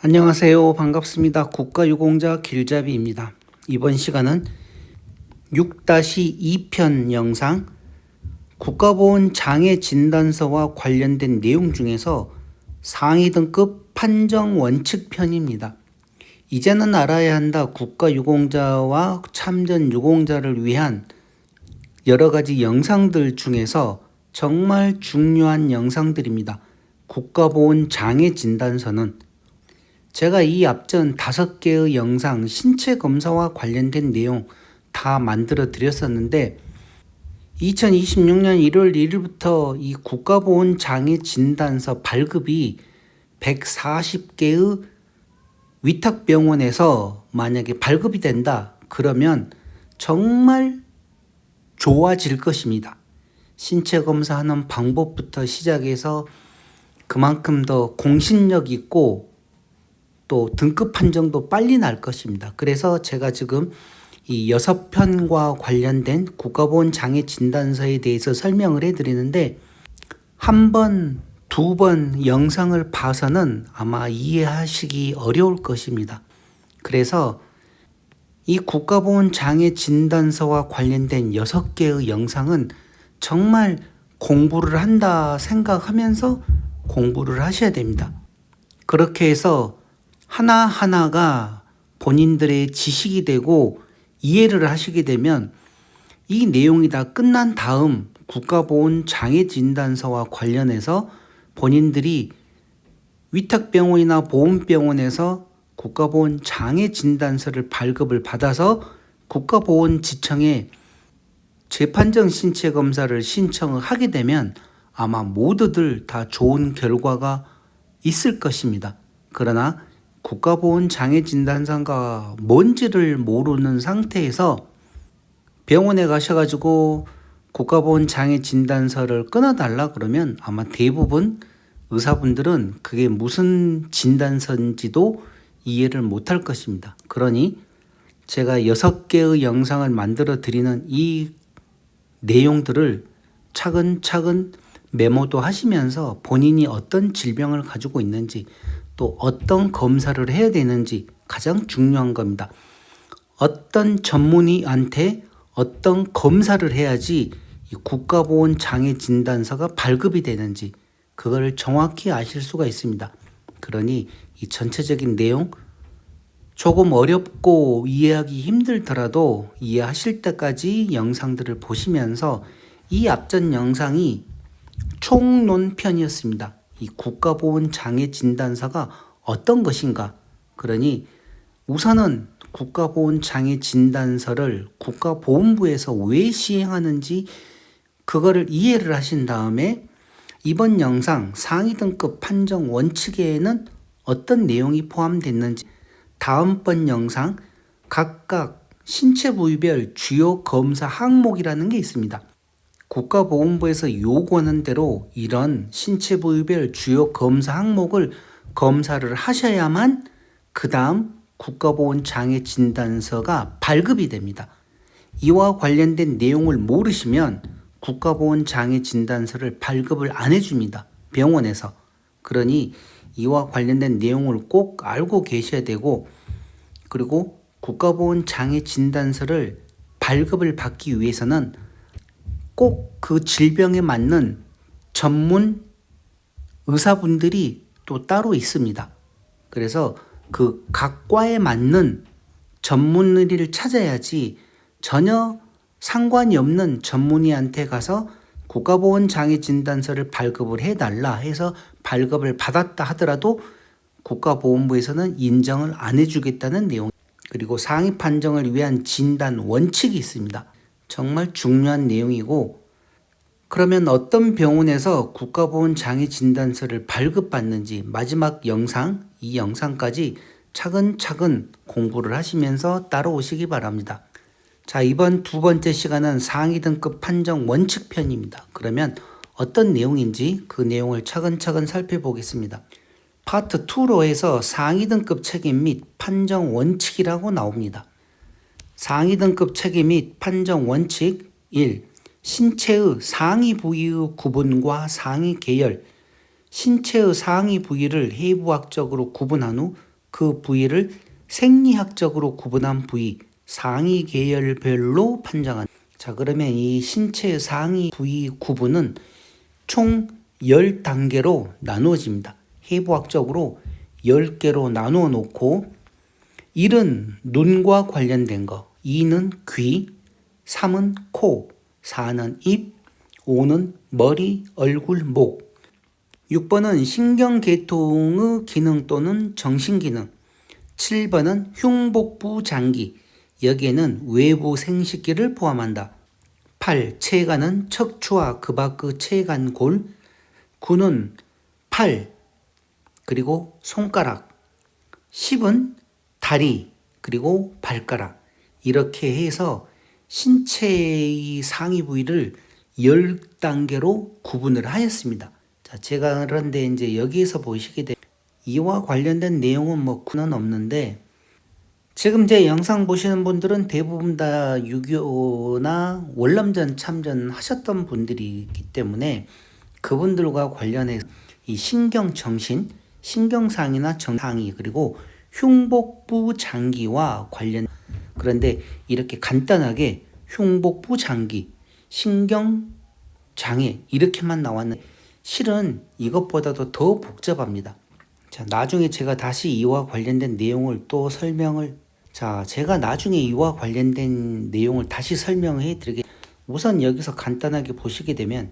안녕하세요. 반갑습니다. 국가유공자 길잡이입니다. 이번 시간은 6-2편 영상 국가보훈 장애 진단서와 관련된 내용 중에서 상위 등급 판정 원칙 편입니다. 이제는 알아야 한다. 국가유공자와 참전 유공자를 위한 여러 가지 영상들 중에서 정말 중요한 영상들입니다. 국가보훈 장애 진단서는 제가 이 앞전 5개의 영상 신체 검사와 관련된 내용 다 만들어 드렸었는데 2026년 1월 1일부터 이 국가보훈 장애 진단서 발급이 140개의 위탁병원에서 만약에 발급이 된다 그러면 정말 좋아질 것입니다. 신체 검사하는 방법부터 시작해서 그만큼 더 공신력 있고 또 등급 판정도 빨리 날 것입니다. 그래서 제가 지금 이 6편과 관련된 국가보훈 장애 진단서에 대해서 설명을 해드리는데 한 번, 2번 영상을 봐서는 아마 이해하시기 어려울 것입니다. 그래서 이 국가보훈 장애 진단서와 관련된 6개의 영상은 정말 공부를 한다 생각하면서 공부를 하셔야 됩니다. 그렇게 해서 하나하나가 본인들의 지식이 되고 이해를 하시게 되면 이 내용이 다 끝난 다음 국가보훈 장애 진단서와 관련해서 본인들이 위탁병원이나 보훈병원에서 국가보훈 장애 진단서를 발급을 받아서 국가보훈지청에 재판정 신체 검사를 신청을 하게 되면 아마 모두들 다 좋은 결과가 있을 것입니다. 그러나 국가보훈 장애 진단서가 뭔지를 모르는 상태에서 병원에 가셔가지고 국가보훈 장애 진단서를 끊어달라 그러면 아마 대부분 의사분들은 그게 무슨 진단서인지도 이해를 못할 것입니다. 그러니 제가 6개의 영상을 만들어 드리는 이 내용들을 차근차근 메모도 하시면서 본인이 어떤 질병을 가지고 있는지 또 어떤 검사를 해야 되는지 가장 중요한 겁니다. 어떤 전문의한테 어떤 검사를 해야지 이 국가보훈 장애 진단서가 발급이 되는지 그걸 정확히 아실 수가 있습니다. 그러니 이 전체적인 내용 조금 어렵고 이해하기 힘들더라도 이해하실 때까지 영상들을 보시면서 이 앞전 영상이 총론편이었습니다. 이 국가보훈 장애 진단서가 어떤 것인가? 그러니 우선은 국가보훈 장애 진단서를 국가보훈부에서 왜 시행하는지 그거를 이해를 하신 다음에 이번 영상 상위 등급 판정 원칙에는 어떤 내용이 포함됐는지 다음번 영상 각각 신체 부위별 주요 검사 항목이라는 게 있습니다. 국가보훈부에서 요구하는 대로 이런 신체 부위별 주요 검사 항목을 검사를 하셔야만 그 다음 국가보훈 장애 진단서가 발급이 됩니다. 이와 관련된 내용을 모르시면 국가보훈 장애 진단서를 발급을 안 해줍니다. 병원에서. 그러니 이와 관련된 내용을 꼭 알고 계셔야 되고 그리고 국가보훈 장애 진단서를 발급을 받기 위해서는 꼭 그 질병에 맞는 전문 의사분들이 또 따로 있습니다. 그래서 그 각 과에 맞는 전문의를 찾아야지 전혀 상관이 없는 전문의한테 가서 국가보훈 장애 진단서를 발급을 해달라 해서 발급을 받았다 하더라도 국가보훈부에서는 인정을 안 해주겠다는 내용 그리고 상위 판정을 위한 진단 원칙이 있습니다. 정말 중요한 내용이고 그러면 어떤 병원에서 국가보훈 장애 진단서를 발급받는지 마지막 영상, 이 영상까지 차근차근 공부를 하시면서 따라오시기 바랍니다. 자, 이번 2번째 시간은 상위 등급 판정 원칙 편입니다. 그러면 어떤 내용인지 그 내용을 차근차근 살펴보겠습니다. 파트 2로 해서 상위 등급 책임 및 판정 원칙이라고 나옵니다. 상위 등급 책임 및 판정 원칙 1. 신체의 상위 부위의 구분과 상위 계열, 신체의 상위 부위를 해부학적으로 구분한 후 그 부위를 생리학적으로 구분한 부위, 상위 계열별로 판정한. 자, 그러면 이 신체의 상위 부위 구분은 총 10단계로 나누어집니다. 해부학적으로 10개로 나누어 놓고 1은 눈과 관련된 거, 2는 귀, 3은 코, 4는 입, 5는 머리, 얼굴, 목. 6번은 신경계통의 기능 또는 정신기능. 7번은 흉복부 장기. 여기에는 외부 생식기를 포함한다. 8. 체관은 척추와 그 밖의 체관골. 9는 팔, 그리고 손가락. 10은 다리, 그리고 발가락. 이렇게 해서 신체의 상위 부위를 10단계로 구분을 하였습니다. 자, 제가 그런데 이제 여기에서 보시게 되면 이와 관련된 내용은 뭐 구는 없는데, 지금 제 영상 보시는 분들은 대부분 다 6.25나 월남전 참전 하셨던 분들이기 때문에 그분들과 관련해서 이 신경 정신, 신경상이나 정상이, 그리고 흉복부 장기와 관련. 그런데 이렇게 간단하게 흉복부 장기, 신경 장애 이렇게만 나왔는데 실은 이것보다도 더 복잡합니다. 자, 나중에 제가 다시 이와 관련된 내용을 또 제가 나중에 이와 관련된 내용을 다시 설명해 드리겠습니다. 우선 여기서 간단하게 보시게 되면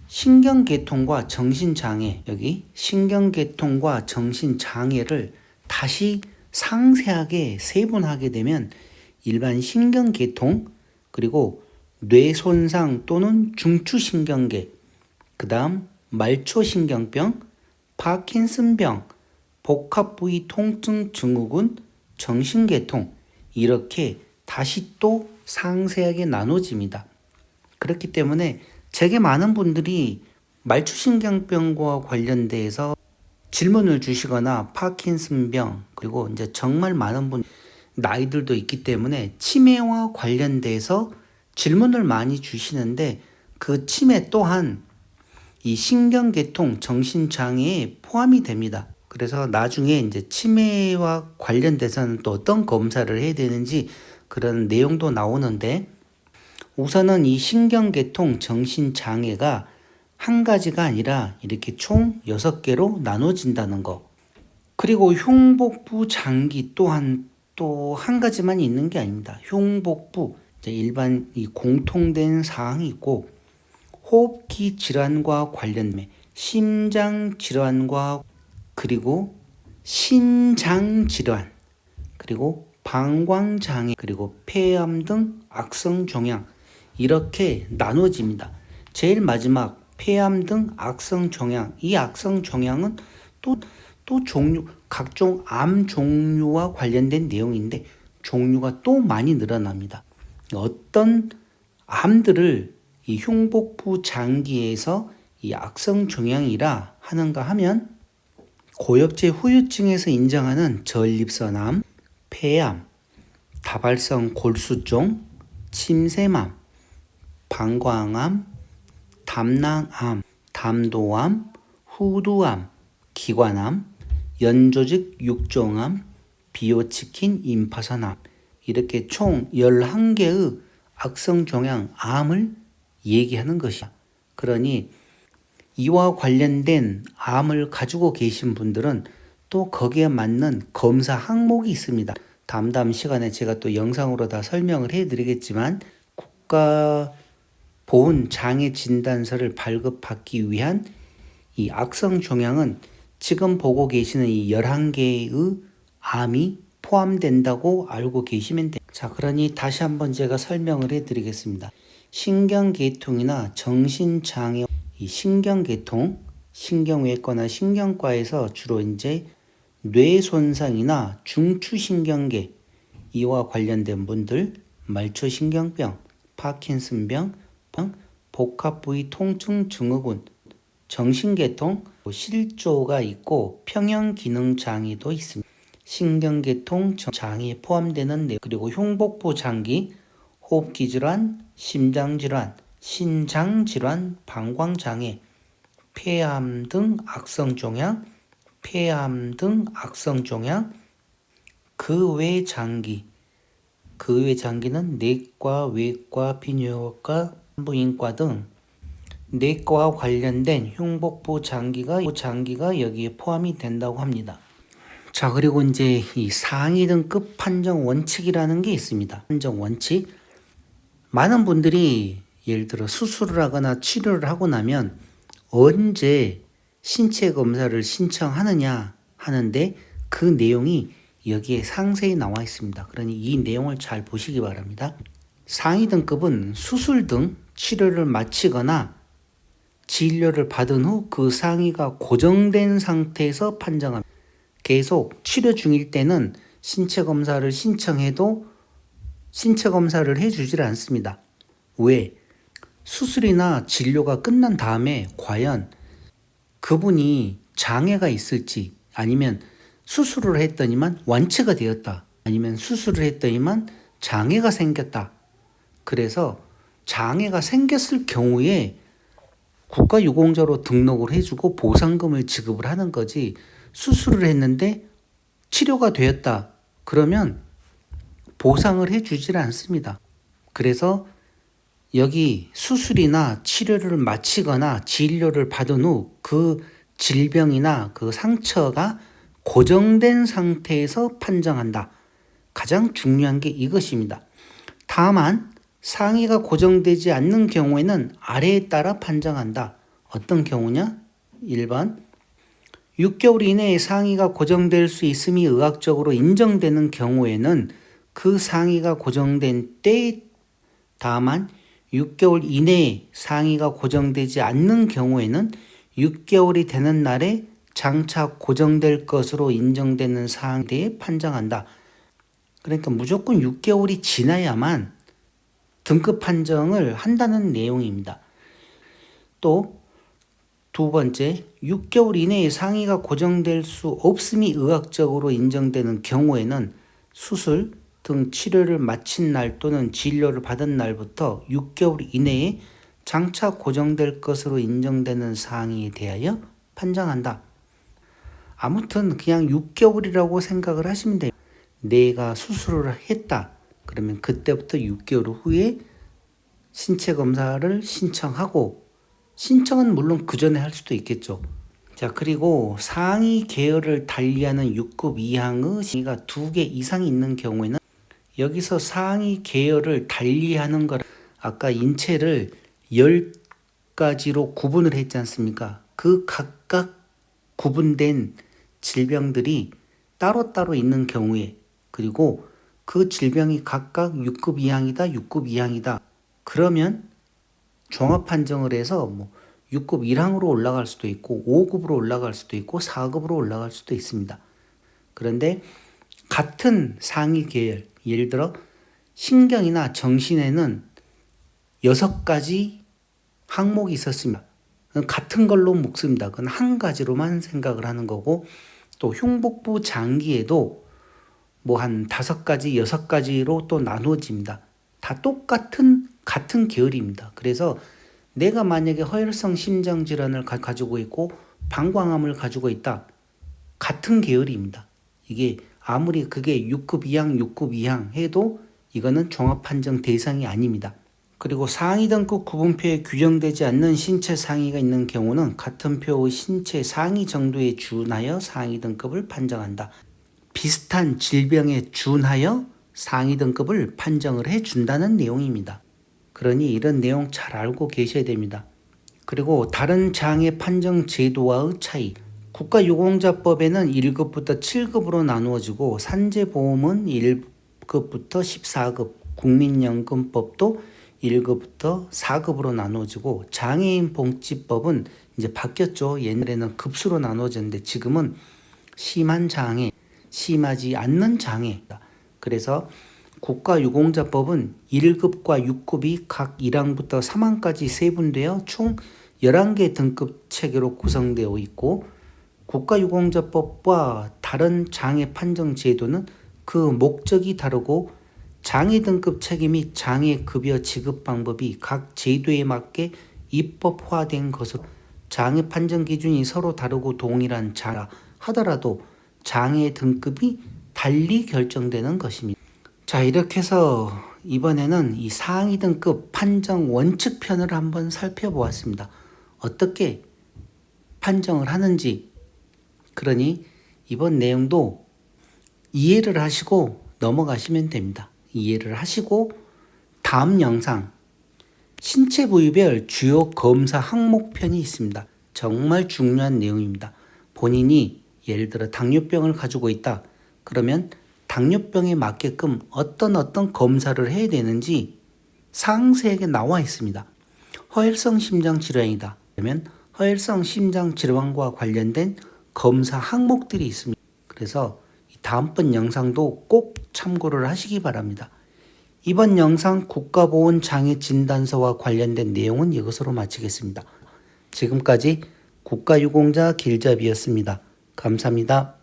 신경계통과 정신장애, 여기 신경계통과 정신장애를 다시 상세하게 세분하게 되면 일반 신경계통, 그리고 뇌손상 또는 중추신경계, 그 다음 말초신경병, 파킨슨병, 복합부위 통증 증후군, 정신계통, 이렇게 다시 또 상세하게 나눠집니다. 그렇기 때문에 되게 많은 분들이 말초신경병과 관련돼서 질문을 주시거나 파킨슨병, 그리고 이제 정말 많은 나이들도 있기 때문에 치매와 관련돼서 질문을 많이 주시는데, 그 치매 또한 이 신경계통 정신장애에 포함이 됩니다. 그래서 나중에 이제 치매와 관련돼서는 또 어떤 검사를 해야 되는지 그런 내용도 나오는데, 우선은 이 신경계통 정신장애가 한 가지가 아니라 이렇게 총 6개로 나눠진다는 거. 그리고 흉복부 장기 또한 또 한 가지만 있는 게 아닙니다. 흉복부, 일반 이 공통된 사항이 있고, 호흡기 질환과 관련된 심장 질환과, 그리고 신장 질환, 그리고 방광 장애, 그리고 폐암 등 악성 종양, 이렇게 나눠집니다. 제일 마지막 폐암 등 악성 종양, 이 악성 종양은 또 종류, 각종 암 종류와 관련된 내용인데 종류가 또 많이 늘어납니다. 어떤 암들을 이 흉복부 장기에서 이 악성 종양이라 하는가 하면, 고엽제 후유증에서 인정하는 전립선암, 폐암, 다발성 골수종, 침샘암, 방광암, 담낭암, 담도암, 후두암, 기관암, 연조직 육종암, 비호치킨 임파선암, 이렇게 총 11개의 악성 종양 암을 얘기하는 것이야. 그러니 이와 관련된 암을 가지고 계신 분들은 또 거기에 맞는 검사 항목이 있습니다. 다음 시간에 제가 또 영상으로 다 설명을 해드리겠지만, 국가보훈장애진단서를 발급받기 위한 이 악성 종양은 지금 보고 계시는 이 11개의 암이 포함된다고 알고 계시면 됩니다. 자, 그러니 다시 한번 제가 설명을 해드리겠습니다. 신경계통이나 정신장애, 이 신경계통, 신경외과나 신경과에서 주로 이제 뇌손상이나 중추신경계, 이와 관련된 분들, 말초신경병, 파킨슨병, 복합부위 통증 증후군, 정신계통, 실조가 있고 평형기능장애도 있습니다. 신경계통 장애에 포함되는 내용, 그리고 흉복부 장기, 호흡기 질환, 심장질환, 신장질환, 방광장애, 폐암 등 악성종양, 그 외 장기, 그 외 장기는 내과, 외과, 비뇨기과, 산부인과 등 내과와 관련된 흉복부 장기가 여기에 포함이 된다고 합니다. 자, 그리고 이제 이 상위 등급 판정 원칙이라는 게 있습니다. 판정 원칙. 많은 분들이 예를 들어 수술을 하거나 치료를 하고 나면 언제 신체 검사를 신청하느냐 하는데 그 내용이 여기에 상세히 나와 있습니다. 그러니 이 내용을 잘 보시기 바랍니다. 상위 등급은 수술 등 치료를 마치거나 진료를 받은 후 그 상위가 고정된 상태에서 판정합니다. 계속 치료 중일 때는 신체 검사를 신청해도 신체 검사를 해주질 않습니다. 왜? 수술이나 진료가 끝난 다음에 과연 그분이 장애가 있을지, 아니면 수술을 했더니만 완치가 되었다, 아니면 수술을 했더니만 장애가 생겼다. 그래서 장애가 생겼을 경우에 국가유공자로 등록을 해주고 보상금을 지급을 하는 거지, 수술을 했는데 치료가 되었다 그러면 보상을 해주질 않습니다. 그래서 여기 수술이나 치료를 마치거나 진료를 받은 후 그 질병이나 그 상처가 고정된 상태에서 판정한다. 가장 중요한 게 이것입니다. 다만 상위가 고정되지 않는 경우에는 아래에 따라 판정한다. 어떤 경우냐? 1번 6개월 이내에 상위가 고정될 수 있음이 의학적으로 인정되는 경우에는 그 상위가 고정된 때에, 다만 6개월 이내에 상위가 고정되지 않는 경우에는 6개월이 되는 날에 장차 고정될 것으로 인정되는 사항에 대해 판정한다. 그러니까 무조건 6개월이 지나야만 등급 판정을 한다는 내용입니다. 또 두 번째, 6개월 이내에 상위가 고정될 수 없음이 의학적으로 인정되는 경우에는 수술 등 치료를 마친 날 또는 진료를 받은 날부터 6개월 이내에 장차 고정될 것으로 인정되는 사항에 대하여 판정한다. 아무튼 그냥 6개월이라고 생각을 하시면 돼요. 내가 수술을 했다. 그러면 그때부터 6개월 후에 신체 검사를 신청하고, 신청은 물론 그 전에 할 수도 있겠죠. 자, 그리고 상위 계열을 달리하는 6급 이상의 상위가 2개 이상이 있는 경우에는, 여기서 상위 계열을 달리하는 걸 아까 인체를 10가지로 구분을 했지 않습니까? 그 각각 구분된 질병들이 따로따로 있는 경우에, 그리고 그 질병이 각각 6급 이상이다, 6급 이상이다. 그러면 종합 판정을 해서 6급 1항으로 올라갈 수도 있고 5급으로 올라갈 수도 있고 4급으로 올라갈 수도 있습니다. 그런데 같은 상위 계열, 예를 들어 신경이나 정신에는 6가지 항목이 있었습니다. 같은 걸로 묶습니다. 그건 한 가지로만 생각을 하는 거고, 또 흉복부 장기에도 한 5가지, 6가지로 또 나누어집니다. 다 같은 계열입니다. 그래서 내가 만약에 허혈성 심장 질환을 가지고 있고 방광암을 가지고 있다. 같은 계열입니다. 이게 아무리 그게 6급 이상, 6급 이상 해도 이거는 종합 판정 대상이 아닙니다. 그리고 상위 등급 구분표에 규정되지 않는 신체 상위가 있는 경우는 같은 표의 신체 상위 정도에 준하여 상위 등급을 판정한다. 비슷한 질병에 준하여 상위 등급을 판정을 해준다는 내용입니다. 그러니 이런 내용 잘 알고 계셔야 됩니다. 그리고 다른 장애 판정 제도와의 차이. 국가유공자법에는 1급부터 7급으로 나누어지고 산재보험은 1급부터 14급, 국민연금법도 1급부터 4급으로 나누어지고, 장애인복지법은 이제 바뀌었죠. 옛날에는 급수로 나누어졌는데 지금은 심한 장애, 심하지 않는 장애. 그래서 국가유공자법은 1급과 6급이 각 1항부터 3항까지 세분되어 총 11개 등급 체계로 구성되어 있고, 국가유공자법과 다른 장애 판정 제도는 그 목적이 다르고 장애 등급 체계 및 장애 급여 지급 방법이 각 제도에 맞게 입법화된 것으로, 장애 판정 기준이 서로 다르고 동일한 장애라 하더라도 장애 등급이 달리 결정되는 것입니다. 자, 이렇게 해서 이번에는 이 상위 등급 판정 원칙 편을 한번 살펴보았습니다. 어떻게 판정을 하는지. 그러니 이번 내용도 이해를 하시고 넘어가시면 됩니다. 이해를 하시고 다음 영상 신체 부위별 주요 검사 항목편이 있습니다. 정말 중요한 내용입니다. 본인이 예를 들어 당뇨병을 가지고 있다. 그러면 당뇨병에 맞게끔 어떤 검사를 해야 되는지 상세하게 나와 있습니다. 허혈성 심장 질환이다. 그러면 허혈성 심장 질환과 관련된 검사 항목들이 있습니다. 그래서 다음번 영상도 꼭 참고를 하시기 바랍니다. 이번 영상 국가보훈장애진단서와 관련된 내용은 이것으로 마치겠습니다. 지금까지 국가유공자 길잡이였습니다. 감사합니다.